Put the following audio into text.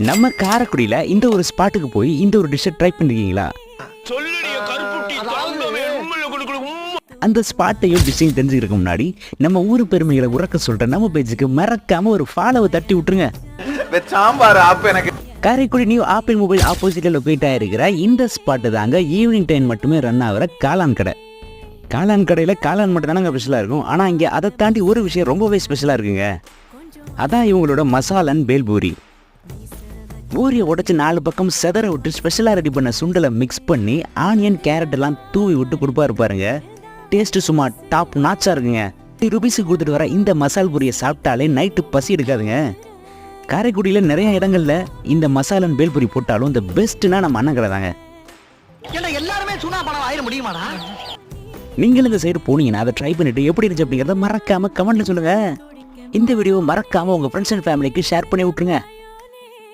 நம்ம காரைக்குடியில இந்த ஒரு ஸ்பாட்டுக்கு போய் இந்த ஒரு டிஷ்ஷை ட்ரை பண்ணிருக்கீங்களா? அந்த ஸ்பாட்டையும் டிஷ்ஷையும் தெரிஞ்சுக்கிறதுக்கு முன்னாடி நம்ம ஊர் பெருமைகளை உறக்க சொல்ற நம்ம பேஜுக்கு மறக்காம ஒரு ஃபாலோவை தட்டி விட்டுருங்க. காரைக்குடி நியூ ஆப்பிள் மொபைல் ஆப்போசிட்ல லொக்கேட் ஆயிருக்கிற இந்த ஸ்பாட்டு தாங்க ஈவினிங் டைம் மட்டுமே ரன் ஆகிற காளான் கடை. காளான் கடையில் காளான் மட்டும் தானங்க ஸ்பெஷலாக இருக்கும். ஆனால் இங்கே அதை தாண்டி ஒரு விஷயம் ரொம்பவே ஸ்பெஷலாக இருக்குங்க. அதான் இவங்களோட மசாலன் பேல்பூரி. பூரியை உடைச்சு 4 பக்கம் செதற விட்டு ஸ்பெஷலாக ரெடி பண்ண சுண்டலை மிக்ஸ் பண்ணி ஆனியன் கேரட் எல்லாம் தூவி விட்டு கொடுப்பாரு பாருங்க. டேஸ்ட்டு சும்மா டாப் நாச்சாக இருக்குங்க. ₹50 கொடுத்துட்டு வர இந்த மசால் பூரியை சாப்பிட்டாலே நைட்டு பசி எடுக்காதுங்க. காரைக்குடியில் நிறைய இடங்கள்ல இந்த மசாலன் பேல்பூரி போட்டாலும் இந்த பெஸ்ட்னா நம்ம அண்ணன் கடை தாங்க. நீங்களும் இந்த சைடு போனீங்கன்னா அதை ட்ரை பண்ணிட்டு எப்படி இருந்துச்சு அப்படிங்கிறத மறக்காம கமெண்ட்ல சொல்லுங்க. இந்த வீடியோ மறக்காம உங்க ஃப்ரெண்ட்ஸ் அண்ட் ஃபேமிலிக்கு ஷேர் பண்ணி விட்டுருங்க.